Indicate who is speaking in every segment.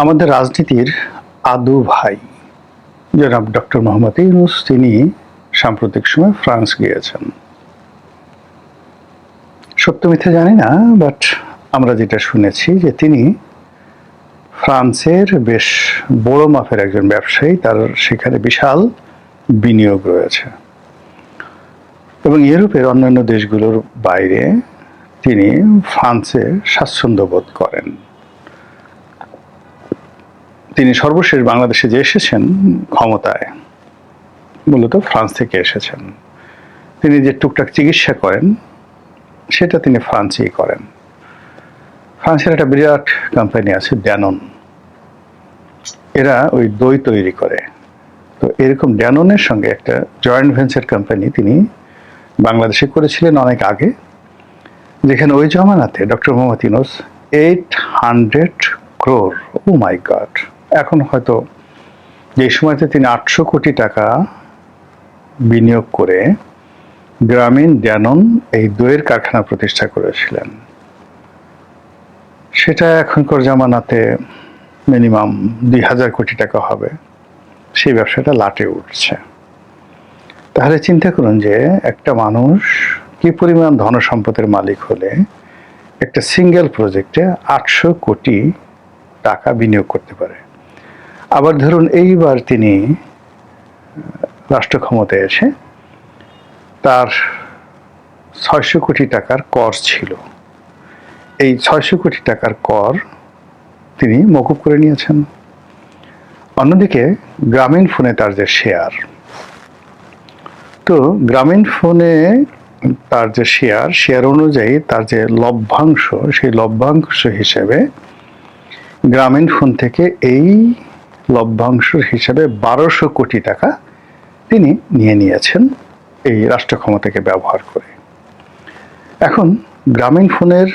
Speaker 1: আমাদের রাজনীতির আদু ভাই জনাব ডক্টর মোহাম্মদ ইউনূস তিনি সাম্প্রতিক সময় ফ্রান্স গিয়েছেন। সত্য মিথ্যা জানি না, বাট আমরা যেটা শুনেছি যে তিনি ফ্রান্সের বেশ বড় মাপের একজন ব্যবসায়ী, তার সেখানে বিশাল বিনিয়োগ রয়েছে এবং ইউরোপের অন্যান্য দেশগুলোর বাইরে তিনি ফ্রান্সে স্বাচ্ছন্দ্য বোধ করেন। তিনি সর্বশেষ বাংলাদেশে যে এসেছেন ক্ষমতায়, মূলত ফ্রান্স থেকে এসেছেন। তিনি যে টুকটাক চিকিৎসা করেন সেটা তিনি ফ্রান্সেই করেন। ফ্রান্সের একটা বিরাট কোম্পানি আছে ড্যানন, এরা ওই দই তৈরি করে। তো এরকম ড্যাননের সঙ্গে একটা জয়েন্ট ভেঞ্চার কোম্পানি তিনি বাংলাদেশে করেছিলেন অনেক আগে, যেখানে ওই জমানাতে ডক্টর মোহাম্মদ ইউনূস 800 crore, ও মাই গড, এখন হয়তো যে সময়তে তিনি 800 কোটি টাকা বিনিয়োগ করে গ্রামীণ ড্যানন এই দইয়ের কারখানা প্রতিষ্ঠা করেছিলেন, সেটা এখনকার জামানাতে মিনিমাম 2000 কোটি টাকা হবে। সেই ব্যবসাটা লাটে উঠছে। তাহলে চিন্তা করুন যে একটা মানুষ কি পরিমাণ ধনসম্পদের মালিক হলে একটা সিঙ্গেল প্রজেক্টে 800 কোটি টাকা বিনিয়োগ করতে পারে। আবার ধরুন এইবার তিনি রাষ্ট্র ক্ষমতায় এসে তার 600 কোটি টাকার কর ছিল, এই 600 কোটি টাকার কর তিনি মকুব করে নিয়েছেন। অন্যদিকে গ্রামীণ ফোনে তার যে শেয়ার, তো গ্রামীণ ফোনে তার যে শেয়ার অনুযায়ী তার যে লভ্যাংশ, সেই লভ্যাংশ হিসেবে গ্রামীণ ফোন থেকে এই লভ্যাংশ হিসেবে 1200 কোটি টাকা তিনি নিয়ে নিয়েছেন এই রাষ্ট্র ক্ষমতাকে ব্যবহার করে। এখন গ্রামীণ ফোনের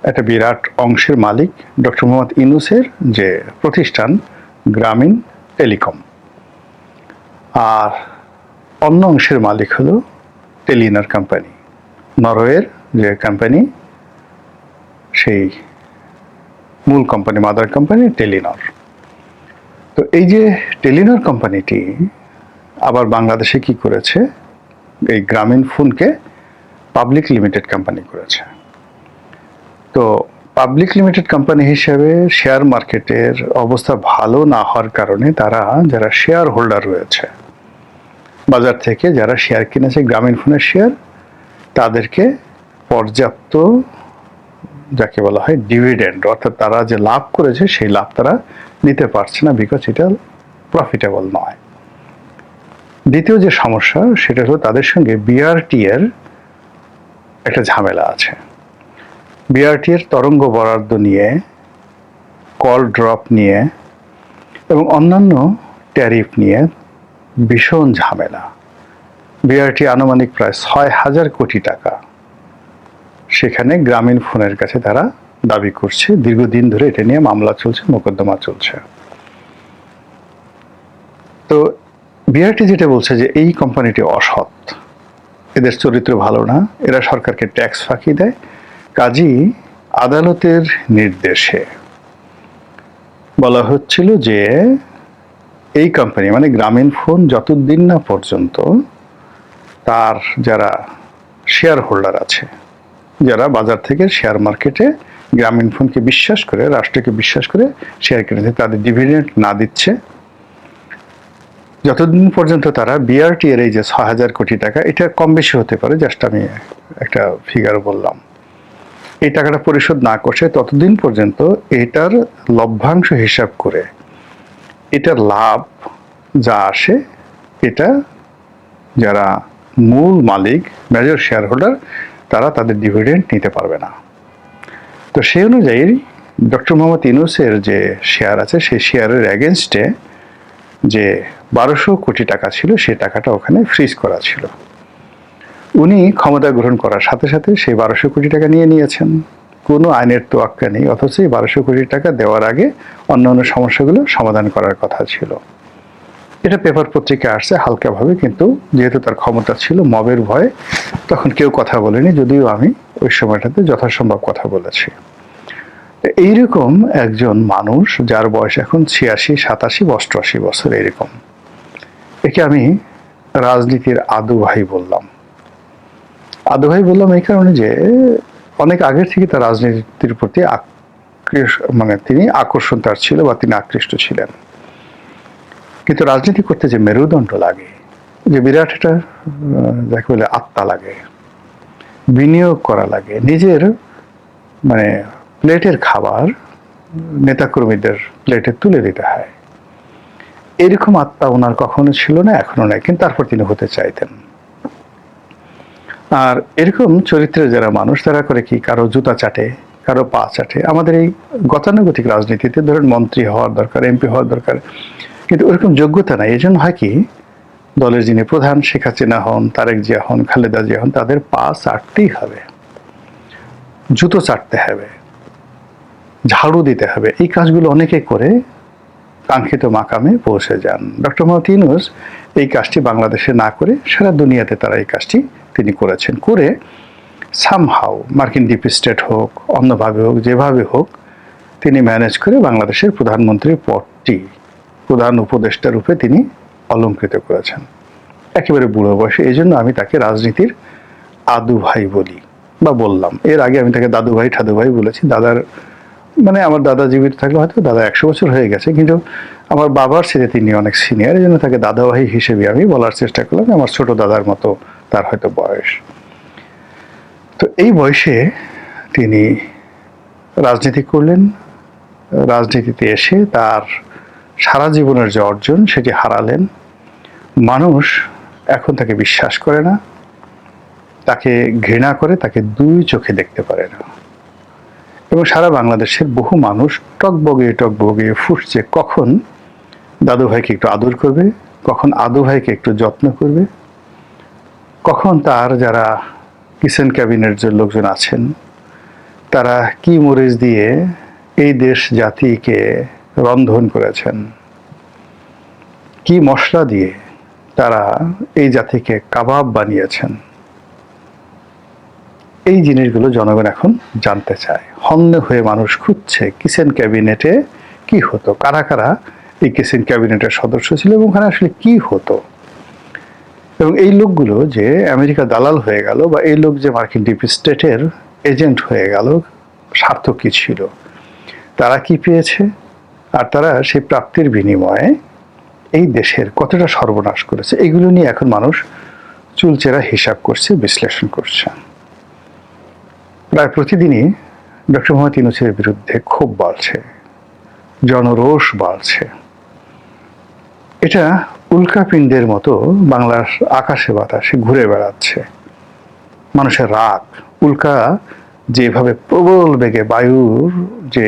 Speaker 1: একটা বিরাট অংশের মালিক ডক্টর মোহাম্মদ ইউনূসের যে প্রতিষ্ঠান গ্রামীণ টেলিকম, আর অন্য অংশের মালিক হলো টেলিনর কোম্পানি, নরওয়ের যে কোম্পানি, সেই মূল কোম্পানি, মাদার কোম্পানি টেলিনর। তো এই যে টেলিনর কোম্পানিটি আবার বাংলাদেশে কি করেছে, এই গ্রামীণ ফোনকে পাবলিক লিমিটেড কোম্পানি করেছে। তো পাবলিক লিমিটেড কোম্পানি হিসেবে শেয়ার মার্কেটের অবস্থা ভালো না হওয়ার কারণে তারা যারা শেয়ার হোল্ডার রয়েছে, বাজার থেকে যারা শেয়ার কিনেছে গ্রামীণ ফোনের শেয়ার, তাদেরকে পর্যাপ্ত যাকে বলা হয় ডিভিডেন্ড, অর্থাৎ তারা যে লাভ করেছে সেই লাভ তারা নিতে পারছে না, বিকজ এটা প্রফিটেবল নয়। দ্বিতীয় যে সমস্যা সেটা হলো তাদের সঙ্গে বিআরটি এর একটা ঝামেলা আছে। বিআরটি এর তরঙ্গ বরাদ্দ নিয়ে, কল ড্রপ নিয়ে এবং অন্যান্য ট্যারিফ নিয়ে ভীষণ ঝামেলা। বিআরটি আনুমানিক প্রায় 6000 কোটি টাকা সেখানে গ্রামীণ ফোনের কাছে তারা দাবি করছে। দীর্ঘদিন ধরে এটা নিয়ে মামলা চলছে, মোকদ্দমা চলছে। তো বিআরটি যেটা বলছে যে এই কোম্পানিটি অসৎ, এদের চরিত্র ভালো না, এরা সরকারকে ট্যাক্স ফাঁকি দেয়, কাজেই আদালতের নির্দেশে বলা হচ্ছিল যে এই কোম্পানি মানে গ্রামীণ ফোন যতদিন না পর্যন্ত তার যারা শেয়ার হোল্ডার আছে, যারা বাজার থেকে শেয়ার মার্কেটে গ্রামীণ ফোনকে বিশ্বাস করে, রাষ্ট্রকে বিশ্বাস করে শেয়ার কিনেছে, তাদের ডিভিডেন্ড না দিচ্ছে, যতদিন পর্যন্ত তারা বিআরটি এর এই যে 6000 কোটি টাকা, এটা কম বেশি হতে পারে, জাস্ট আমি একটা ফিগার বললাম, এই টাকাটা পরিশোধ না করছে, ততদিন পর্যন্ত এটার লভ্যাংশ হিসাব করে এটার লাভ যা আসে এটা যারা মূল মালিক, মেজর শেয়ার হোল্ডার, তারা তাদের ডিভিডেন্ড নিতে পারবে না। তো সেই অনুযায়ী ডক্টর মোহাম্মদ ইউনূসের যে শেয়ার আছে, সেই শেয়ারের এগেনস্টে যে 1200 কোটি টাকা ছিল, সেই টাকাটা ওখানে ফ্রিজ করা ছিল। উনি ক্ষমতা গ্রহণ করার সাথে সাথে সেই 1200 কোটি টাকা নিয়ে নিয়েছেন, কোনো আইনের তোয়াক্কা নেই। অথচ এই 1200 কোটি টাকা দেওয়ার আগে অন্যান্য সমস্যাগুলো সমাধান করার কথা ছিল। এটা পেপার পত্রিকায় আসছে হালকাভাবে, কিন্তু যেহেতু তার ক্ষমতা ছিল, মবের ভয়ে তখন কেউ কথা বলেনি, যদিও আমি ওই সময়টাতে যথাসম্ভব কথা বলেছি। এইরকম একজন মানুষ যার বয়স এখন 86, 87, 88 বছর, এরকম, একে আমি রাজনীতির আদু ভাই বললাম। আদু ভাই বললাম এই কারণে যে অনেক আগের থেকে তার রাজনীতির প্রতি মানে তিনি আকর্ষণ তার ছিল বা তিনি আকৃষ্ট ছিলেন। কিন্তু রাজনীতি করতে যে মেরুদণ্ড লাগে, যে বিরাট একটা যাকে বলে আত্মা লাগে, বিনিয়োগ করা লাগে, নিজের মানে প্লেটের খাবার নেতাকর্মীদের প্লেটে তুলে দিতে হয়, এরকম আত্মা ওনার কখনো ছিল না, এখনো নাই, কিন্তু তারপর তিনি হতে চাইতেন। আর এরকম চরিত্রের যারা মানুষ, তারা করে কি, কারো জুতা চাটে, কারো পা চাটে। আমাদের এই গতানুগতিক রাজনীতিতে ধরুন মন্ত্রী হওয়ার দরকার, এমপি হওয়ার দরকার, কিন্তু ওরকম যোগ্যতা নাই। এই জন্য হয় কি, দলের যিনি প্রধান, শেখ হাসিনা হন, তারেক জিয়া হন, খালেদা জিয়া হন, তাদের পা চাটতেই হবে, জুতো চাটতে হবে, ঝাড়ু দিতে হবে। এই কাজগুলো অনেকে করে কাঙ্ক্ষিত মাকামে পৌঁছে যান। ডক্টর মোহাম্মদ ইউনূস এই কাজটি বাংলাদেশে না করে সারা দুনিয়াতে তারা এই কাজটি তিনি করেছেন। করে সামহাউ মার্কিন ডিপ স্টেট হোক, অন্যভাবে হোক, যেভাবে হোক, তিনি ম্যানেজ করে বাংলাদেশের প্রধানমন্ত্রীর পদটি প্রধান উপদেষ্টা রূপে তিনি অলঙ্কৃত করেছেন একেবারে বুড়ো বয়সে। এই জন্য আমি তাকে রাজনীতির আদু ভাই বলি বা বললাম। এর আগে আমি তাকে দাদু ভাই, ঠাদু ভাই বলেছি। দাদার মানে আমার দাদা জীবিত থাকলে হয়তো দাদা 100 বছর হয়ে গেছে, কিন্তু আমার বাবার সাথে তিনি অনেক সিনিয়র, এই জন্য তাকে দাদা ভাই হিসেবে আমি বলার চেষ্টা করলাম। আমার ছোট দাদার মতো তার হয়তো বয়স। তো এই বয়সে তিনি রাজনীতি করলেন। রাজনীতিতে এসে তার সারা জীবনের যে অর্জন সেটি হারালেন। মানুষ এখন তাকে বিশ্বাস করে না, তাকে ঘৃণা করে, তাকে দুই চোখে দেখতে পারে না। এবং সারা বাংলাদেশের বহু মানুষ টকবগে ফুসছে কখন দাদু ভাইকে একটু আদর করবে, কখন আদু ভাইকে একটু যত্ন করবে, কখন তার যারা কিচেন ক্যাবিনেট যে লোকজন আছেন তারা কি মরিচ দিয়ে এই দেশ জাতিকে রন্ধন করেছেন, কি মশলা দিয়ে তারা এই জাতিকে কাবাব বানিয়েছেন, এই জিনিসগুলো জনগণ এখন জানতে চায়। হন্য হয়ে মানুষ খুঁজছে কিচেন ক্যাবিনেটে কি হতো, কারা কারা এই কিচেন ক্যাবিনেটের সদস্য ছিল এবং ওখানে আসলে কি হতো। এবং এই লোকগুলো যে আমেরিকা দালাল হয়ে গেল, বা এই লোক যে মার্কিন ডিপ স্টেটের এজেন্ট হয়ে গেল, স্বার্থ কি ছিল, তারা কি পেয়েছে, আর তারা সেই প্রাপ্তির বিনিময়ে এই দেশের কতটা সর্বনাশ করেছে, এগুলো নিয়ে এখন মানুষ চুলচেরা হিসাব করছে, বিশ্লেষণ করছে। প্রায় প্রতিদিনই ডক্টর মোহাম্মদ ইউনূসের বিরুদ্ধে ক্ষোভ বাড়ছে, জনরোষ বাড়ছে। এটা উল্কাপিণ্ডের মতো বাংলার আকাশে বাতাসে ঘুরে বেড়াচ্ছে। মানুষের রাগ, উল্কা যেভাবে প্রবল বেগে বায়ুর যে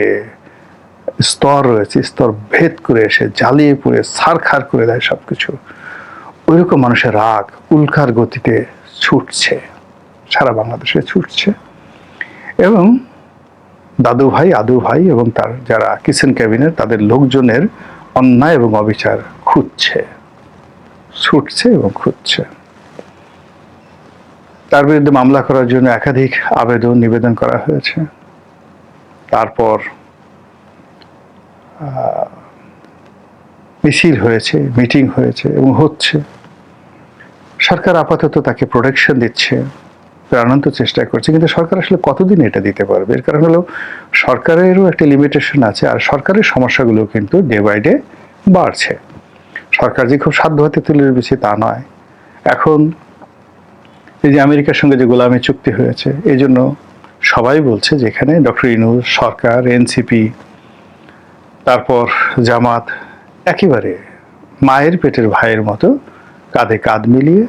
Speaker 1: স্তর রয়েছে, স্তর ভেদ করে এসে জ্বালিয়ে পুড়ে ছারখার করে দেয় সবকিছু, ওইরকম মানুষের রাগ উল্কার গতিতে ছুটছে, সারা বাংলাদেশে ছুটছে। এবং দাদু ভাই, আদু ভাই এবং তার যারা কিচেন ক্যাবিনেট, তাদের লোকজনের অন্যায় এবং অবিচার খুঁজছে, ছুটছে এবং খুঁজছে। তার বিরুদ্ধে মামলা করার জন্য একাধিক আবেদন, নিবেদন করা হয়েছে। তারপর মিছিল হয়েছে, মিটিং হয়েছে এবং হচ্ছে। সরকার আপাতত তাকে প্রোটেকশন দিচ্ছে, প্রাণান্ত চেষ্টা করছে, কিন্তু সরকার আসলে কতদিন এটা দিতে পারবে? এর কারণ হলো সরকারেরও একটা লিমিটেশন আছে, আর সরকারের সমস্যাগুলো কিন্তু ডে বাই ডে বাড়ছে। সরকার যে খুব সাধ্য হাতে তুলে রেখেছে তা নয়। এখন এই যে আমেরিকার সঙ্গে যে গোলামি চুক্তি হয়েছে, এই জন্য সবাই বলছে যে এখানে ডক্টর ইউনূস সরকার, এনসিপি, তারপর জামাত একেবারে মায়ের পেটের ভাইয়ের মতো কাঁধে কাঁধ মিলিয়ে,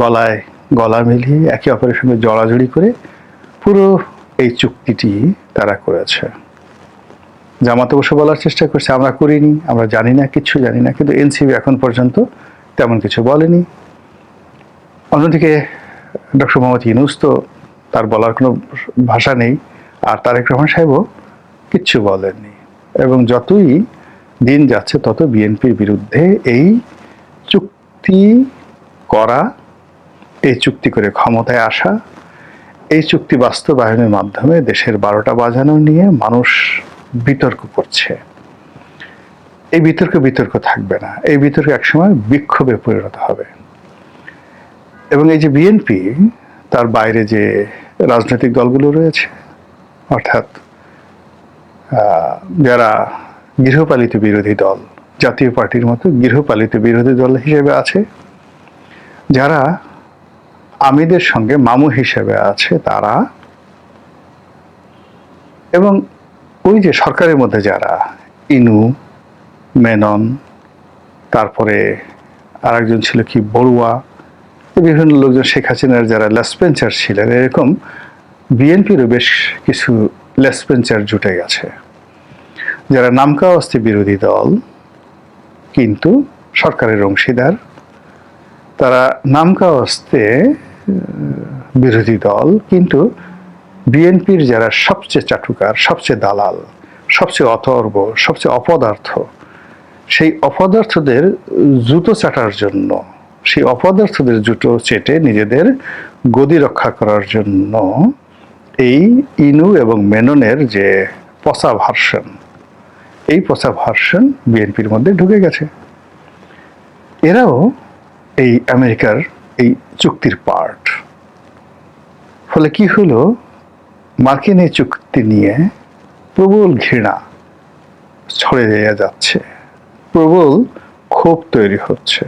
Speaker 1: গলায় গলা মিলিয়ে, একে অপরের সঙ্গে জড়াজড়ি করে পুরো এই চুক্তিটি তারা করেছে। জামাত অবশ্য বলার চেষ্টা করছে আমরা করিনি, আমরা জানি না, কিচ্ছু জানি না, কিন্তু এনসিপি এখন পর্যন্ত তেমন কিছু বলেনি। অন্যদিকে ডক্টর মোহাম্মদ ইউনূস তো তার বলার কোনো ভাষা নেই, আর তারেক রহমান সাহেবও কিচ্ছু বলেননি। এবং যতই দিন যাচ্ছে তত বিএনপির বিরুদ্ধে এই চুক্তি করা, এই চুক্তি করে ক্ষমতায় আসা, এই চুক্তি বাস্তবায়নের মাধ্যমে দেশের 12টা বাজানো নিয়ে মানুষ বিতর্ক করছে। এই বিতর্ক থাকবে না, এই বিতর্ক একসময় বিক্ষোভে পরিণত হবে। এবং এই যে বিএনপি, তার বাইরে যে রাজনৈতিক দলগুলো রয়েছে, অর্থাৎ যারা গৃহপালিত বিরোধী দল, জাতীয় পার্টির মতো গৃহপালিত বিরোধী দল হিসেবে আছে, যারা আমিদের সঙ্গে মামু হিসেবে আছে তারা, এবং ওই যে সরকারের মধ্যে যারা ইনু, মেনন, তারপরে আরেকজন ছিল কি বড়ুয়া, বিভিন্ন লোকজন, শেখ হাসিনার যারা লেসপেন্সার ছিলেন, এরকম বিএনপিরও বেশ কিছু লেসপেন্সার জুটে গেছে, যারা নামকাওয়াস্তে বিরোধী দল কিন্তু সরকারের অংশীদার। তারা নামকাওয়াস্তে বিরোধী দল কিন্তু বিএনপির যারা সবচেয়ে চাটুকার, সবচেয়ে দালাল, সবচেয়ে অথর্ব, সবচেয়ে অপদার্থ, সেই অপদার্থদের জুতো চাটার জন্য, সেই অপদার্থদের জুতো চেটে নিজেদের গদি রক্ষা করার জন্য এই ইনু এবং মেননের যে পচা ভার্সন, এই পচা ভার্সন বিএনপির মধ্যে ঢুকে গেছে। এরাও এই আমেরিকার এই চুক্তির পার্ট। ফলে কি হলো, মার্কিন এই চুক্তি নিয়ে প্রবল ঘৃণা ছড়িয়ে যাচ্ছে, প্রবল ক্ষোভ তৈরি হচ্ছে,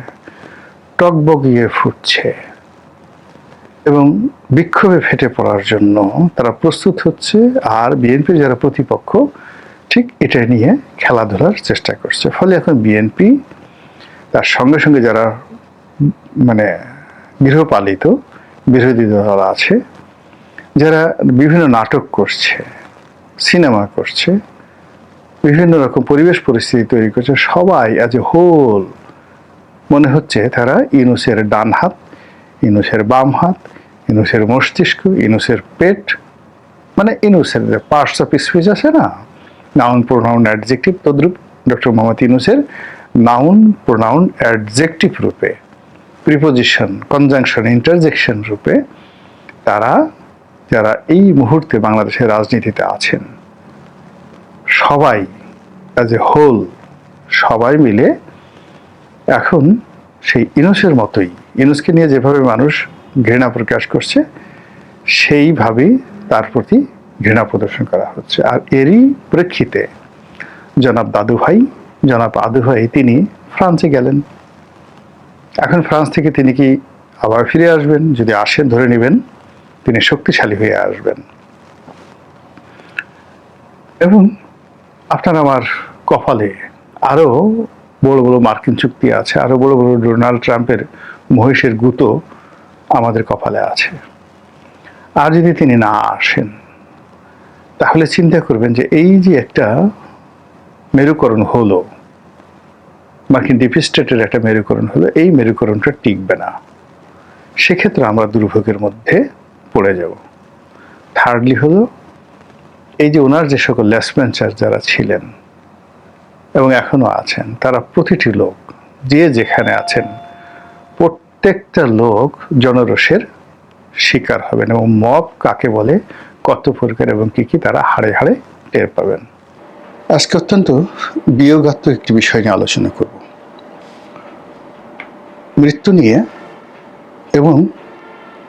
Speaker 1: টকবগিয়ে ফুটছে এবং বিক্ষোভে ফেটে পড়ার জন্য তারা প্রস্তুত হচ্ছে। আর বিএনপির যারা প্রতিপক্ষ ঠিক এটা নিয়ে খেলাধুলার চেষ্টা করছে। ফলে এখন বিএনপি তার সঙ্গে সঙ্গে যারা মানে গৃহপালিত বিরোধী দল আছে, যারা বিভিন্ন নাটক করছে, সিনেমা করছে, বিভিন্ন রকম পরিবেশ পরিস্থিতি তৈরি করছে, সবাই আজ হোল মনে হচ্ছে তারা ইউনূসের ডান হাত, ইউনূসের বাম হাত, ইউনূসের মস্তিষ্ক, ইউনূসের পেট, মানে ইউনূসের পার্টস অফ স্পিচ আছে না, নাউন, প্রোনাউন, অ্যাডজেক্টিভ, তদ্রূপ ডক্টর মোহাম্মদ ইউনূসের নাউন, প্রোনাউন, অ্যাডজেক্টিভ রূপে, প্রিপোজিশন, কনজাংশন, ইন্টারজেকশন রূপে তারা, যারা এই মুহূর্তে বাংলাদেশের রাজনীতিতে আছেন, সবাই অ্যাজ এ হোল, সবাই মিলে এখন সেই ইউনূসের মতোই, ইউনূসকে নিয়ে যেভাবে মানুষ ঘৃণা প্রকাশ করছে, সেইভাবেই তার প্রতি ঘৃণা প্রদর্শন করা হচ্ছে। আর এরই প্রেক্ষিতে জনাব আদু ভাই তিনি ফ্রান্সে গেলেন। এখন ফ্রান্স থেকে তিনি কি আবার ফিরে আসবেন? যদি আসেন, ধরে নেবেন তিনি শক্তিশালী হয়ে আসবেন। এবং আপনার আমার কপালে আরো বড় বড় মার্কিন চুক্তি আছে, আরো বড় বড় ডোনাল্ড ট্রাম্পের মহিষের গুঁতো আমাদের কপালে আছে। আর যদি তিনি না আসেন, তাহলে চিন্তা করবেন যে এই যে একটা মেরুকরণ হলো, মার্কিন ডিপ স্টেটের একটা মেরুকরণ হলো, এই মেরুকরণটা টিকবে না। সেক্ষেত্রে আমরা দুর্ভোগের মধ্যে পড়ে যাব। থার্ডলি হলো, এই যে ওনার যে সকল লেসপেন্সার যারা ছিলেন এবং এখনো আছেন, তারা প্রতিটি লোক যে যেখানে আছেন, প্রত্যেকটা লোক জনরোষের শিকার হবেন এবং মব কাকে বলে, কত প্রকার এবং কি কি তারা হাড়ে হাড়ে টের পাবেন। আজকে অত্যন্ত বিয়োগাত্মক একটি বিষয় নিয়ে আলোচনা করব, মৃত্যু নিয়ে এবং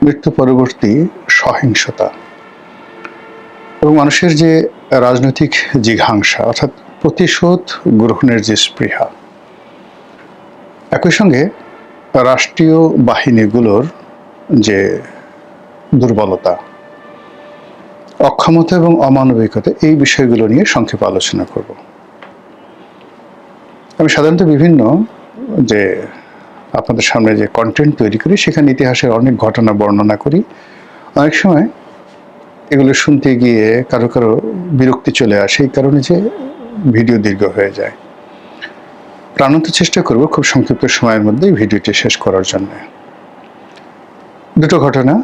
Speaker 1: মৃত্যু পরবর্তী সহিংসতা এবং মানুষের যে রাজনৈতিক জিঘাংসা, অর্থাৎ প্রতিশোধ গ্রহণের যে স্পৃহা, একই সঙ্গে রাষ্ট্রীয় বাহিনীগুলোর যে দুর্বলতা, অক্ষমতা এবং অমানবিকতা, এই বিষয়গুলো নিয়ে সংক্ষেপে আলোচনা করব। আমি সাধারণত বিভিন্ন যে আপনাদের সামনে যে কন্টেন্ট তৈরি করি, সেখানে ইতিহাসের অনেক ঘটনা বর্ণনা করি। অনেক সময় এগুলো শুনতে গিয়ে কারো কারো বিরক্তি চলে আসে, এই কারণে যে ভিডিও দীর্ঘ হয়ে যায়। প্রাণান্ত চেষ্টা করব খুব সংক্ষিপ্ত সময়ের মধ্যে ভিডিওটি শেষ করার জন্য। দুটো ঘটনা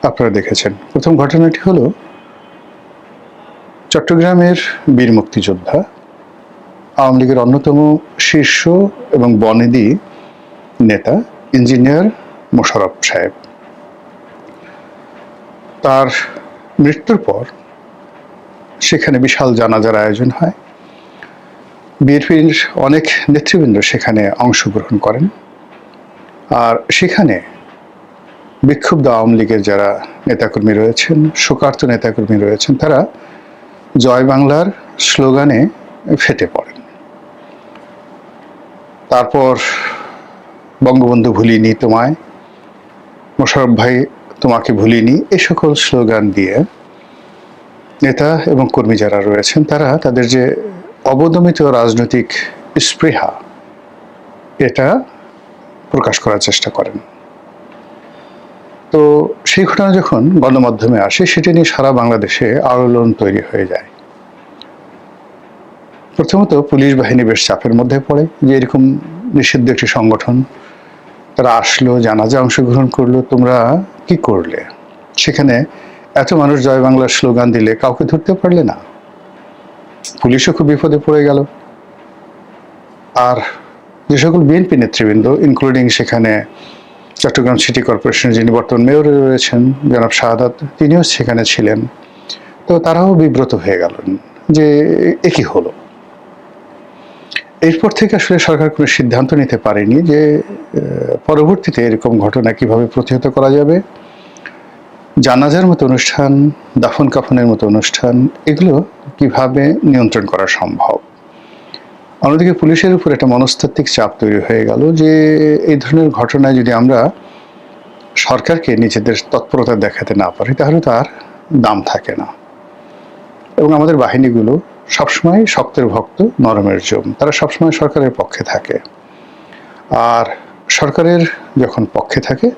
Speaker 1: আপনারা দেখেছেন। প্রথম ঘটনাটি হলো চট্টগ্রামের বীর মুক্তিযোদ্ধা, আওয়ামী লীগের অন্যতম শীর্ষ এবং বনেদি নেতা ইঞ্জিনিয়ার মোশাররফ সাহেব। তার মৃত্যুর পর সেখানে বিশাল জানাজার আয়োজন হয়। বিএনপির অনেক নেতৃবৃন্দ সেখানে অংশগ্রহণ করেন। আর সেখানে বিক্ষুব্ধ আওয়ামী লীগের যারা নেতাকর্মী রয়েছেন, শোকার্ত নেতাকর্মী রয়েছেন, তারা জয় বাংলার স্লোগানে ফেটে পড়েন। তারপর বঙ্গবন্ধু ভুলিনি তোমায়, মোশাররফ ভাই তোমাকে ভুলিনি, এই সকল স্লোগান দিয়ে নেতা এবং কর্মী যারা রয়েছেন তারা তাদের যে অবদমিত রাজনৈতিক স্পৃহা এটা প্রকাশ করার চেষ্টা করেন। তো সেই ঘটনা যখন গণমাধ্যমে আসে, সেটি নিয়ে সারা বাংলাদেশে আলোড়ন তৈরি হয়ে যায়। প্রথমত পুলিশ বাহিনী বেশ চাপের মধ্যে পড়ে যে এরকম নিষিদ্ধ একটি সংগঠন, তারা আসলো, জানাজা অংশগ্রহণ করলো, তোমরা কি করলে? সেখানে এত মানুষ জয় বাংলার স্লোগান দিলে কাউকে ধরতে পারলে না। পুলিশও খুব বিপদে পড়ে গেল। আর যে সকল বিএনপি নেতৃবৃন্দ, ইনক্লুডিং সেখানে চট্টগ্রাম সিটি কর্পোরেশনের যিনি বর্তমান মেয়র রয়েছেন জনাব শাহাদাত, তিনিও সেখানে ছিলেন। তো তারাও বিব্রত হয়ে গেলেন যে একই হলো। এরপর থেকে আসলে সরকার কোনো সিদ্ধান্ত নিতে পারেনি যে পরবর্তীতে এরকম ঘটনা কিভাবে প্রতিহত করা যাবে। জানাজার মতো অনুষ্ঠান, দাফন কাফনের মতো অনুষ্ঠান, এগুলো কিভাবে নিয়ন্ত্রণ করা সম্ভব। অন্যদিকে পুলিশের উপর একটা মনস্তাত্ত্বিক চাপ তৈরি হয়ে গেল যে এই ধরনের ঘটনায় যদি আমরা সরকারকে নিজেদের তৎপরতা দেখাতে না পারি তাহলে তার দাম থাকে না। এবং আমাদের বাহিনীগুলো সবসময় শক্তের ভক্ত, নরমের জম, তারা সবসময় সরকারের পক্ষে থাকে। আর সরকারের যখন পক্ষে থাকে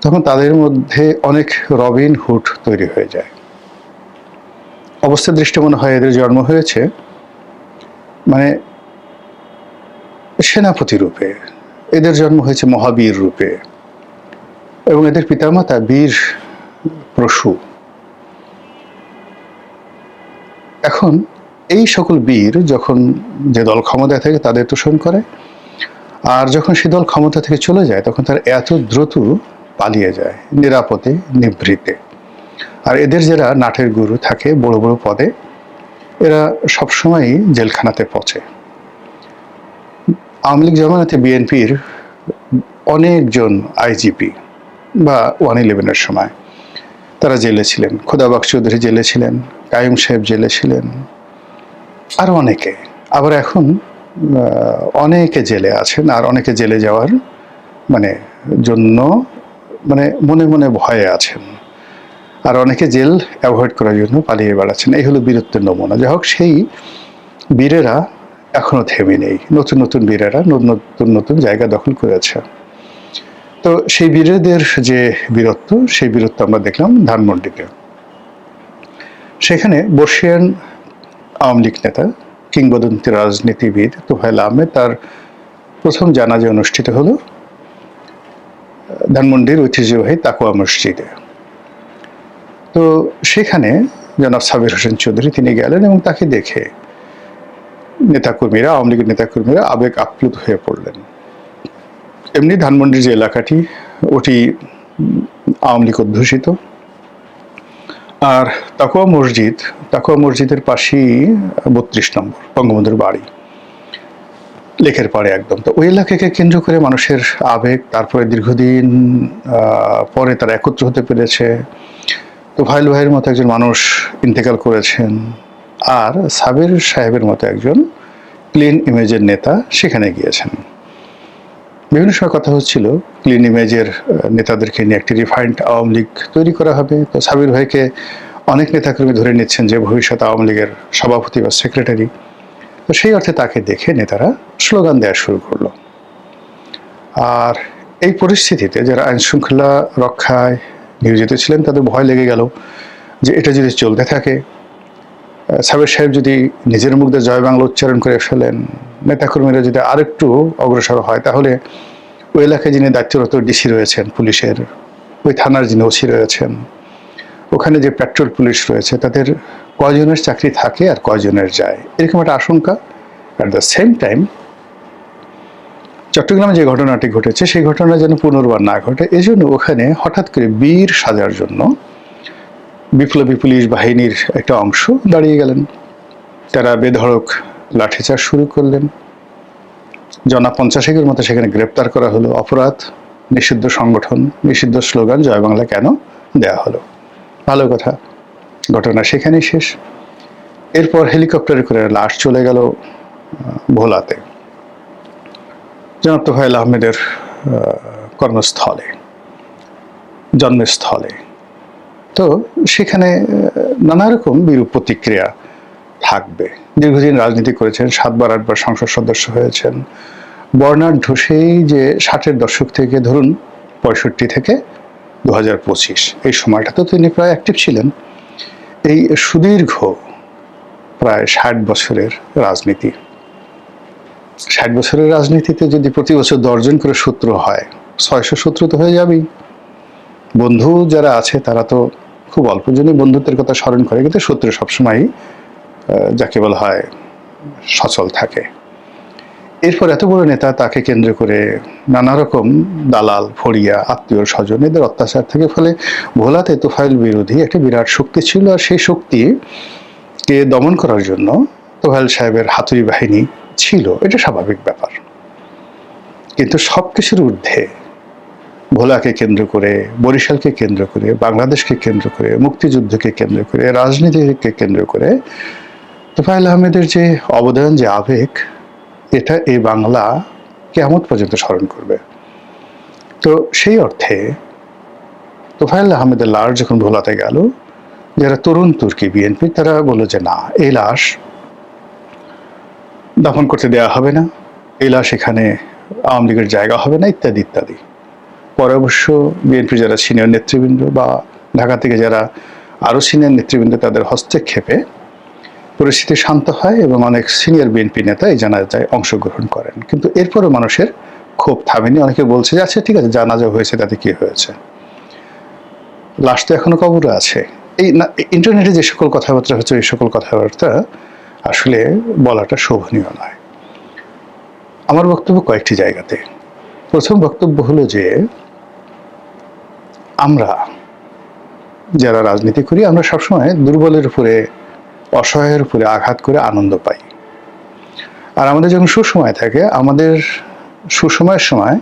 Speaker 1: তখন তাদের মধ্যে অনেক রবিন হুড তৈরি হয়ে যায়। অবস্থা দৃষ্টি মনে হয় এদের জন্ম হয়েছে মানে সেনাপতি রূপে, এদের জন্ম হয়েছে মহাবীর রূপে, এবং এদের পিতামাতা বীর প্রসূ। এখন এই সকল বীর যখন যে দল ক্ষমতায় থাকে তাদের তোষণ করে, আর যখন সে দল ক্ষমতা থেকে চলে যায় তখন তার এত দ্রুত পালিয়ে যায় নিরাপদে, নিভৃতে। আর এদের যারা নাটের গুরু থাকে বড় বড় পদে, এরা সবসময়ই জেলখানাতে পচে। আওয়ামী লীগ জমানাতে বিএনপির অনেকজন আইজিপি বা 111-এর সময় তারা জেলে ছিলেন। খোদাবাক চৌধুরী জেলে ছিলেন, কাইম সাহেব জেলে ছিলেন, আরো অনেকে। আবার এখন অনেকে জেলে আছেন, আর অনেকে জেলে যাওয়ার জন্য মনে মনে ভয়ে আছেন, আর অনেকে জেল অ্যাভয়েড করার জন্য পালিয়ে বেড়াচ্ছেন। এই হলো বীরত্বের নমুনা। যাই হোক, সেই বীরেরা এখনো থেমে নেই। নতুন নতুন বীরেরা নতুন নতুন জায়গা দখল করেছে। তো সেই বীরেদের যে বীরত্ব, সেই বীরত্ব আমরা দেখলাম ধানমন্ডিতে। সেখানে বর্ষিয়ান আওয়ামী লীগ নেতা, কিংবদন্তি রাজনীতিবিদ তোফায়েল আহমেদ, তার প্রথম জানাজা অনুষ্ঠিত হলো ধানমন্ডির ঐতিহ্যবাহী তাকওয়া মসজিদে। তো সেখানে জনাব সাবির হোসেন চৌধুরী তিনি গেলেন এবং তাকে দেখে নেতাকর্মীরা, আওয়ামী লীগের নেতাকর্মীরা আবেগ আপ্লুত হয়ে পড়লেন। এমনি ধানমন্ডির যে এলাকাটি, ওটি আওয়ামী লীগ অধ্যুষিত। আর তাকওয়া মসজিদের পাশেই 32 নম্বর বঙ্গবন্ধুর বাড়ি, লেকের পাড়ে একদম। তো ওই এলাকাকে কেন্দ্র করে মানুষের আবেগ, তারপরে দীর্ঘদিন পরে তারা একত্র হতে পেরেছে। তো ভাইয়ের মতো একজন মানুষ ইন্তেকাল করেছেন, আর সাবির সাহেবের মতো একজন ক্লিন ইমেজের নেতা সেখানে গিয়েছেন। বিভিন্ন সময় কথা হচ্ছিল ক্লিন ইমেজের নেতাদেরকে নিয়ে একটি রিফাইন্ড আওয়ামী লীগ তৈরি করা হবে। তো সাবির ভাইকে অনেক নেতাকর্মী ধরে নিচ্ছেন যে ভবিষ্যৎ আওয়ামী লীগের সভাপতি বা সেক্রেটারি। তো সেই অর্থে তাকে দেখে নেতারা স্লোগান দেওয়া শুরু করলো। আর এই পরিস্থিতিতে যারা আইন শৃঙ্খলা রক্ষায় নিয়োজিত ছিলেন তাদের ভয় লেগে গেল যে এটা যদি চলতে থাকে, সাবির সাহেব যদি নিজের মুখ দিয়ে জয় বাংলা উচ্চারণ করে ফেলেন, নেতাকর্মীরা যদি আরেকটু অগ্রসর হয়, তাহলে ওই এলাকায় যিনি দায়িত্বরত ডিসি রয়েছেন পুলিশের, ওই থানার যিনি ওসি রয়েছেন, ওখানে যে পেট্রোল পুলিশ রয়েছে, তাদের কয়জনের চাকরি থাকে আর কয়জনের যায়, এরকম একটা আশঙ্কা। অ্যাট দ্য সেম টাইম চট্টগ্রামে যে ঘটনাটি ঘটেছে সেই ঘটনা যেন পুনর্বার না ঘটে, এই জন্য ওখানে হঠাৎ করে বীর সাজার জন্য বিপ্লবী পুলিশ বাহিনীর একটা অংশ দাঁড়িয়ে গেলেন। তারা বেধড়ক লাঠিচার্জ শুরু করলেন। 50-এর মতো সেখানে গ্রেপ্তার করা হলো। অপরাধ, নিষিদ্ধ সংগঠন, নিষিদ্ধ স্লোগান জয় বাংলা কেন দেয়া হলো। ভালো কথা, ঘটনা সেখানেই শেষ। এরপর হেলিকপ্টারে করে লাশ চলে গেল ভোলাতে, জনাব তোফায়েল আহমেদের কর্মস্থলে, জন্মস্থলে। তো সেখানে নানা রকম বিরূপ প্রতিক্রিয়া থাকবে। দীর্ঘদিন রাজনীতি করেছেন, 7বার 8বার সংসদ সদস্য হয়েছেন। বর্ণাঢ্য সেই যে 60-এর দশক থেকে ধরুন 65 থেকে 2025 এই সময়টা তো তিনি প্রায় অ্যাক্টিভ ছিলেন। এই সুদীর্ঘ প্রায় 60 বছরের রাজনীতি, 60 বছরের রাজনীতিতে যদি প্রতি বছর 10 জন করে শত্রু হয়, 600 শত্রু তো হয়ে যাবেই। বন্ধু যারা আছে তারা তো খুব অল্প জনই বন্ধুত্বের কথা স্মরণ করে, কিন্তু শত্রু সবসময়ই যাকে বলা হয় সচল থাকে। এরপর এত বড় নেতা, তাকে কেন্দ্র করে নানা রকম দালাল, ফড়িয়া, আত্মীয় স্বজন এদের অত্যাচার থাকে। ফলে ভোলাতে তোফায়েল বিরোধী একটা বিরাট শক্তি ছিল, আর সেই শক্তিকে দমন করার জন্য তোফায়েল সাহেবের হাতুড়ি বাহিনী ছিল। এটা স্বাভাবিক ব্যাপার। কিন্তু সবকিছুর ঊর্ধ্বে ভোলাকে কেন্দ্র করে, বরিশালকে কেন্দ্র করে, বাংলাদেশকে কেন্দ্র করে, মুক্তিযুদ্ধকে কেন্দ্র করে, রাজনীতিকে কেন্দ্র করে তোফায়েল আহমেদের যে অবদান, যে আবেগ, এটা এই বাংলা কিয়ামত পর্যন্ত স্মরণ করবে। তো সেই অর্থে তোফায়েল আহমেদের লাশ যখন ভোলাতে গেল, যারা তরুণ তুর্কি বিএনপি, তারা বলল যে না, এই লাশ দাফন করতে দেওয়া হবে না, এই লাশ এখানে আওয়ামী লীগের জায়গা হবে না, ইত্যাদি ইত্যাদি। পরে অবশ্য বিএনপির যারা সিনিয়র নেতৃবৃন্দ বা ঢাকা থেকে যারা আরও সিনিয়র নেতৃবৃন্দ, তাদের হস্তক্ষেপে পরিস্থিতি শান্ত হয় এবং অনেক সিনিয়র বিএনপি নেতা এই জানাজায় অংশগ্রহণ করেন। কিন্তু এরপরও মানুষের ক্ষোভ থামেনি। অনেকে বলছে যে আচ্ছা ঠিক আছে, জানাজা হয়েছে, তাতে কি হয়েছে, লাশ তো এখনো কবরে আছে। এই ইন্টারনেটে যে সকল কথাবার্তা হচ্ছে, এই সকল কথাবার্তা আসলে বলাটা শোভনীয় নয়। আমার বক্তব্য কয়েকটি জায়গাতে। প্রথম বক্তব্য হলো যে আমরা যারা রাজনীতি করি, আমরা সবসময় দুর্বলের উপরে, অসহায়ের উপরে আঘাত করে আনন্দ পাই। আর আমাদের যখন সুসময় থাকে, আমাদের সুসময়ের সময়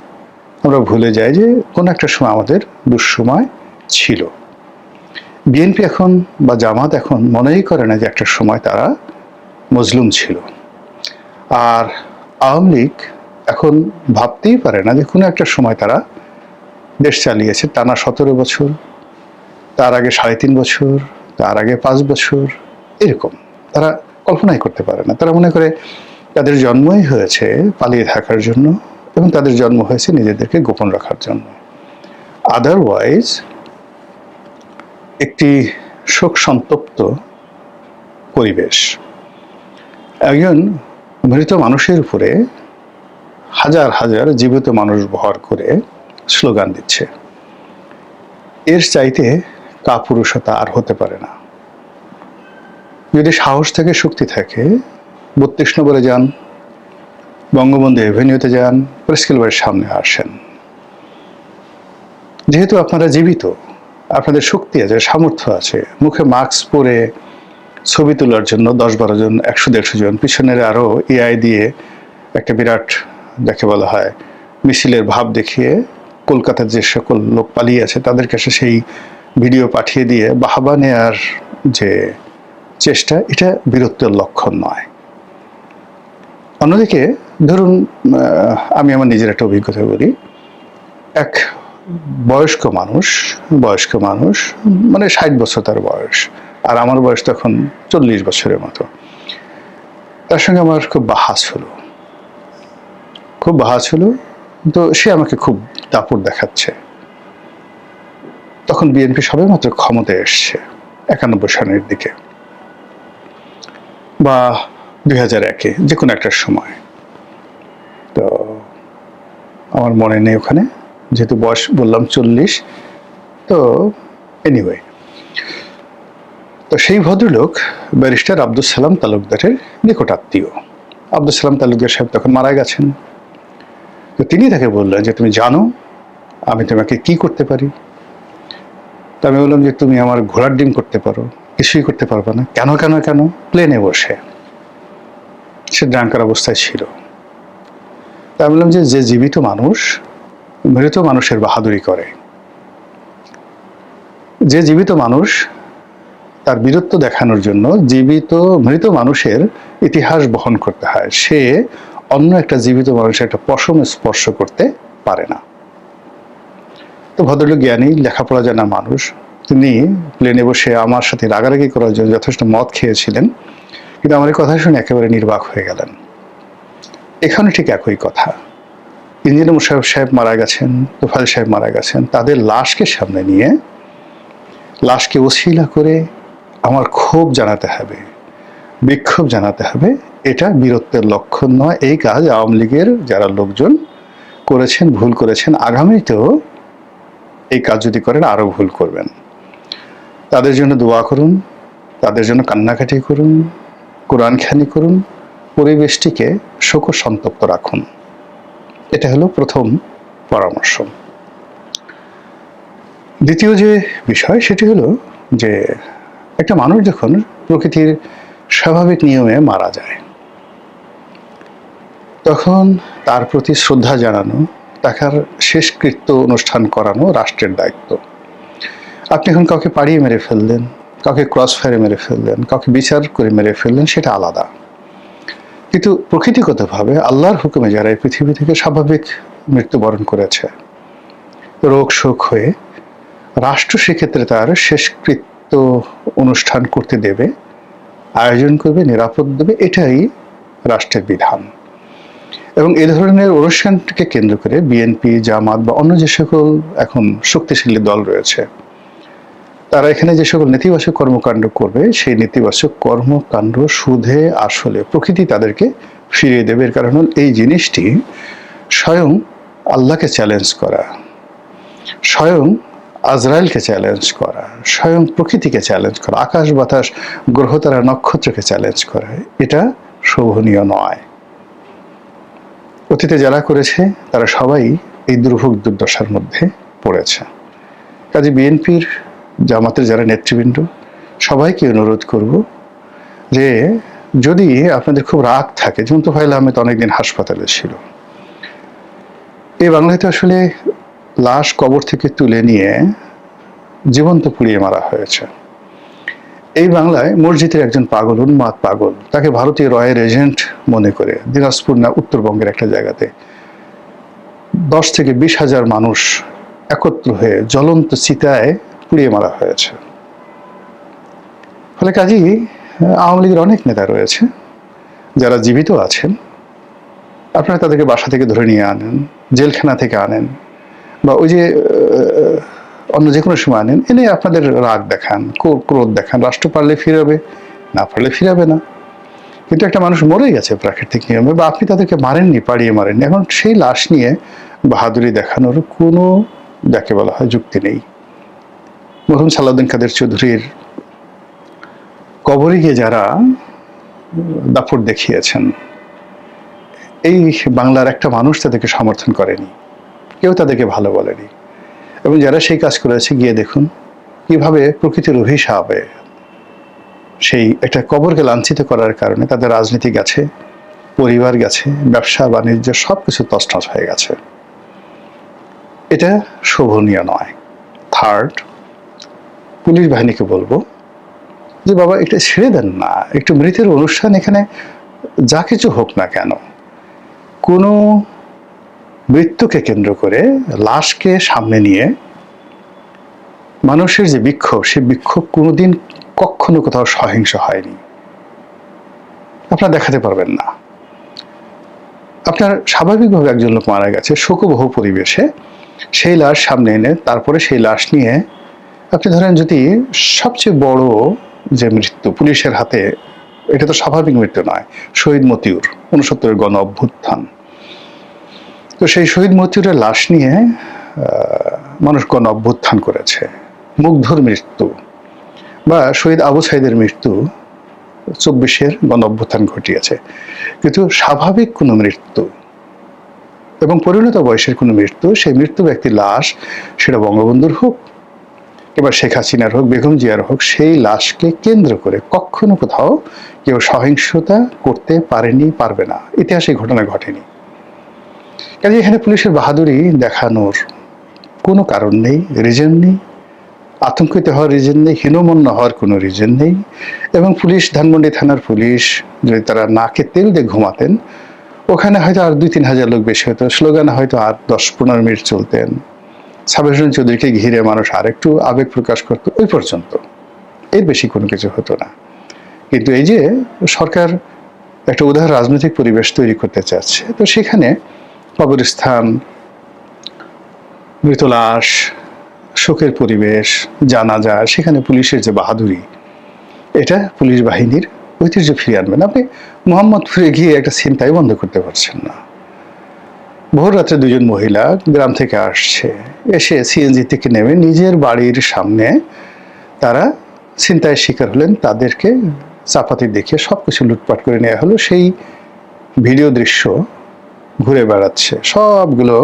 Speaker 1: আমরা ভুলে যাই যে কোনো একটা সময় আমাদের দুঃসময় ছিল। বিএনপি এখন বা জামাত এখন মনেই করে না যে একটা সময় তারা মজলুম ছিল। আর আওয়ামী লীগ এখন ভাবতেই পারে না যে কোনো একটা সময় তারা দেশ চালিয়েছে টানা 17 বছর, তার আগে 3.5 বছর, তার আগে 5 বছর, এরকম তারা কল্পনাই করতে পারে না। তারা মনে করে তাদের জন্মই হয়েছে পালিয়ে থাকার জন্য, এবং তাদের জন্ম হয়েছে নিজেদেরকে গোপন রাখার জন্য। আদারওয়াইজ একটি শোক সন্তপ্ত পরিবেশ। একজন মৃত মানুষের উপরে হাজার হাজার জীবিত মানুষ ভর করে স্লোগান দিচ্ছে, এর চাইতে কাপুরুষতা আর হতে পারে না। যদি সাহস থেকে, শক্তি থাকে, 32 নম্বরে যান, বঙ্গবন্ধু এভিনিউতে যান, প্রেস ক্লাবের সামনে আসেন। যেহেতু আপনারা জীবিত, আপনাদের শক্তি আছে, সামর্থ্য আছে, মুখে মাস্ক পরে ছবি তোলার জন্য 10-12 জন, 100-150 জন, পিছনের আরো এআই দিয়ে একটা বিরাট, যাকে বলা হয় মিছিলের ভাব দেখিয়ে কলকাতার যে সকল লোক পালিয়ে আছে তাদের কাছে সেই ভিডিও পাঠিয়ে দিয়ে বাহবা নেয়ার যে চেষ্টা, এটা বীরত্বের লক্ষণ নয়। অন্যদিকে ধরুন, আমি আমার নিজের একটা অভিজ্ঞতা বলি। এক বয়স্ক মানুষ মানে 60 বছর তার বয়স, আর আমার বয়স তখন 40 বছরের মতো। তার সঙ্গে আমার খুব বাহাস হলো। তো সে আমাকে খুব দাপট দেখাচ্ছে। তখন বিএনপি সবেমাত্র ক্ষমতায় এসছে 91 সনের দিকে বা 2001-এ, যে কোনো একটা সময়। তো আমার মনে নেই ওখানে, যেহেতু বয়স বললাম 40। তো এনিওয়ে, তো সেই ভদ্রলোক ব্যারিস্টার আব্দুল সালাম তালুকদারের নিকটাত্মীয়। আব্দুল সালাম তালুকদার সাহেব তখন মারা গেছেন। তো তিনি তাকে বললেন যে তুমি জানো আমি তোমাকে কি করতে পারি? তা আমি বললাম যে তুমি আমার ঘোড়ার ডিম করতে পারো, কিছুই করতে পারবে না। কেন কেন কেন? প্লেনে বসে, সে ড্রাঙ্কার অবস্থায় ছিল। তা আমি বললাম যে যে জীবিত মানুষ মৃত মানুষের বাহাদুরি করে, যে জীবিত মানুষ তার বীরত্ব দেখানোর জন্য জীবিত মৃত মানুষের ইতিহাস বহন করতে হয়, সে অন্য একটা জীবিত মানুষের একটা পশম স্পর্শ করতে পারে না। তো ভদ্রলোক জ্ঞানী, লেখাপড়া জানা মানুষ, তিনি প্লেনে বসে আমার সাথে রাগারাগি করার জন্য যথেষ্ট মদ খেয়েছিলেন, কিন্তু আমার এই কথা শুনে একেবারে নির্বাক হয়ে গেলেন। এখানে ঠিক একই কথা। ইঞ্জিনিয়ার মোশাররফ সাহেব মারা গেছেন, তোফায়েল সাহেব মারা গেছেন, তাদের লাশকে সামনে নিয়ে, লাশকে ওসিলা করে আমার ক্ষোভ জানাতে হবে, বিক্ষোভ জানাতে হবে, এটা বীরত্বের লক্ষণ নয়। এই কাজ আওয়ামী লীগের যারা লোকজন করেছেন, ভুল করেছেন, আগামীতেও এই কাজ যদি করেন আরো ভুল করবেন। তাদের জন্য দোয়া করুন, তাদের জন্য কান্নাকাটি করুন, কোরআন খানি করুন, পরিবেশটিকে শোক সন্তপ্ত রাখুন। এটা হলো প্রথম পরামর্শ। দ্বিতীয় যে বিষয় সেটি হলো যে একটা মানুষ যখন প্রকৃতির স্বাভাবিক নিয়মে মারা যায়, তখন তার প্রতি শ্রদ্ধা জানানো, তার শেষকৃত্য অনুষ্ঠান করানো রাষ্ট্রের দায়িত্ব। আপনি এখন কাউকে পাড়িয়ে মেরে ফেললেন, কাউকে ক্রস ফায়ারে মেরে ফেললেন, কাউকে বিচার করে মেরে ফেললেন, সেটা আলাদা। কিন্তু প্রকৃতিগতভাবে আল্লাহর হুকুমে যারা এই পৃথিবী থেকে স্বাভাবিক মৃত্যুবরণ করেছে রোগ শোক হয়ে, রাষ্ট্র সেক্ষেত্রে তার শেষকৃত্য অনুষ্ঠান করতে দেবে, আয়োজন করবে, নিরাপদ দেবে, এটাই রাষ্ট্রের বিধান। এবং এ ধরনের অনুষ্ঠানকে কেন্দ্র করে বিএনপি, জামাত বা অন্য যে সকল এখন শক্তিশালী দল রয়েছে, তারা এখানে যে সকল নেতিবাচক কর্মকাণ্ড করবে, সেই নেতিবাচক কর্মকাণ্ড সুদে আসলে প্রকৃতি তাদেরকে ফিরিয়ে দেবে। এর কারণ হল এই জিনিসটি স্বয়ং আল্লাহকে চ্যালেঞ্জ করা, স্বয়ং আজরাইলকে চ্যালেঞ্জ করা, স্বয়ং প্রকৃতিকে চ্যালেঞ্জ করা, আকাশ বাতাস গ্রহতারা নক্ষত্রকে চ্যালেঞ্জ করা, এটা শোভনীয় নয়। অতীতে যারা করেছে তারা সবাই এই দুর্ভোগ দুর্দশার মধ্যে পড়েছে। কাজে বিএনপির, জামাতের যারা নেতৃবৃন্দ, সবাইকে অনুরোধ করব যে যদি আপনাদের খুব রাগ থাকে, যেমন তোফায়েল আহমেদ অনেকদিন হাসপাতালে ছিল, এই বাংলায় তো আসলে লাশ কবর থেকে তুলে নিয়ে জীবন্ত পুড়িয়ে মারা হয়েছে। এই বাংলায় মসজিদের একজন পাগল, উন্মাদ পাগল, তাকে ভারতীয় রয়ের এজেন্ট মনে করে দিনাজপুর না উত্তরবঙ্গের একটা জায়গাতে 10 থেকে 20,000 মানুষ একত্র হয়ে জ্বলন্ত চিতায় পুড়িয়ে মারা হয়েছে। ফলে কাজেই আওয়ামী লীগের অনেক নেতা রয়েছে যারা জীবিত আছেন, আপনারা তাদেরকে বাসা থেকে ধরে নিয়ে আনেন, জেলখানা থেকে আনেন, বা ওই যে অন্য যে কোনো সময় আনেন, এনে আপনাদের রাগ দেখান, ক্রোধ দেখান। রাষ্ট্র পারলে ফিরাবে, না পারলে ফিরাবে না। কিন্তু একটা মানুষ মরে গেছে প্রাকৃতিক নিয়মে, বা আপনি তাদেরকে মারেননি, পাড়িয়ে মারেননি, এখন সেই লাশ নিয়ে বাহাদুরি দেখানোর কোনো, যাকে বলা হয়, যুক্তি নেই। মরহুম সালাউদ্দিন কাদের চৌধুরীর কবরে গিয়ে যারা দাপট দেখিয়েছেন, এই বাংলার একটা মানুষ তাদেরকে সমর্থন করেনি, কেউ তাদেরকে ভালো বলেনি। এবং যারা সেই কাজ করেছে, গিয়ে দেখুন কিভাবে প্রকৃতির অভিশাপে সেই একটা কবরকে লাঞ্ছিত করার কারণে তাদের রাজনীতি গেছে, পরিবার গেছে, ব্যবসা বাণিজ্য সবকিছু তছনছ হয়ে গেছে। এটা শোভনীয় নয়। থার্ড, পুলিশ বাহিনীকে বলবো যে বাবা এটা ছেড়ে দেন না, একটু মৃতের অনুষ্ঠান, এখানে যা কিছু হোক না কেন, কোনো মৃত্যুকে কেন্দ্র করে লাশকে সামনে নিয়ে মানুষের যে বিক্ষোভ, সেই বিক্ষোভ কোনোদিন কখনো কোথাও সহিংস হয়নি। আপনারা দেখাতে পারবেন না। আপনার স্বাভাবিকভাবে একজন লোক মারা গেছে শোকবহ পরিবেশে, সেই লাশ সামনে এনে তারপরে সেই লাশ নিয়ে আপনি ধরেন, যদি সবচেয়ে বড় যে মৃত্যু পুলিশের হাতে, এটা তো স্বাভাবিক মৃত্যু নয়, শহীদ মতিউর 69-এর গণ অভ্যুত্থান, তো সেই শহীদ মতিউরের লাশ নিয়ে মানুষ গণ অভ্যুত্থান করেছে, মুগ্ধর মৃত্যু, বা শহীদ আবু সাইদের মৃত্যু 24-এর গণ অভ্যুত্থান ঘটিয়েছে। কিন্তু স্বাভাবিক কোনো মৃত্যু এবং পরিণত বয়সের কোনো মৃত্যু, সেই মৃত্যু ব্যক্তির লাশ, সেটা বঙ্গবন্ধুর হোক, এবার শেখ হাসিনার হোক বেগম জিয়ার হোক, সেই লাশকে কেন্দ্র করে কখনো কোথাও কেউ সহিংসতা করতে পারেনি, পারবে না। ইতিহাসে ঘটনা ঘটেনি। কাজে এখানে পুলিশের বাহাদুরি দেখানোর কোনো কারণ নেই, রিজন নেই, আতঙ্কিত হওয়ার রিজন নেই, হীনমন্য হওয়ার কোনো রিজন নেই। এবং পুলিশ, ধানমন্ডি থানার পুলিশ যদি তারা নাকে তেল দিয়ে ঘুমাতেন, ওখানে হয়তো আর 2-3 হাজার লোক বেশি হতো, স্লোগান হয়তো আর 10-15 মিনিট চলতেন, সাবির হোসেন চৌধুরীকে ঘিরে মানুষ আর একটু আবেগ প্রকাশ করতো, ওই পর্যন্ত, এর বেশি কোনো কিছু হতো না। কিন্তু এই যে সরকার একটা উদার রাজনৈতিক পরিবেশ তৈরি করতে চাচ্ছে, তো সেখানে কবরস্থান, মৃত লাশ, শোকের পরিবেশ, জানাজা, সেখানে পুলিশের যে বাহাদুরি, এটা পুলিশ বাহিনীর ঐতিহ্য ফিরিয়ে আনবেন। আপনি মোহাম্মদপুরে গিয়ে একটা ছিনতাই বন্ধ করতে পারছেন না। ভোর রাত্রে 2 জন মহিলা গ্রাম থেকে আসছে, এসে সিএনজি থেকে নেমে নিজের বাড়ির সামনে তারা ছিনতাইয়ের শিকার হলেন, তাদেরকে চাপাতি দেখিয়ে সবকিছু লুটপাট করে নেওয়া হলো। সেই ভিডিও দৃশ্য ঘুরে বেড়াচ্ছে, সবগুলো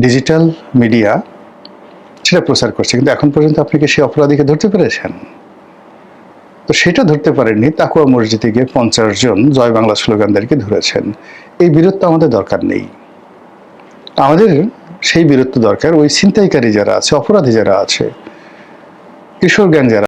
Speaker 1: ডিজিটাল মিডিয়া সেটা প্রচার করছে। কিন্তু এখন পর্যন্ত আপনি কি সেই অপরাধীকে ধরতে পেরেছেন? তো সেটা ধরতে পারেননি, তাকুয়া মসজিদে গিয়ে 50 জন জয় বাংলা স্লোগানদারকে ধরেছেন। এই বীরত্ব আমাদের দরকার নেই। আমাদের সেই বীরত্ব দরকার ওই ছিনতাইকারী যারা আছে, অপরাধী যারা আছে, কিশোর গ্যাং যারা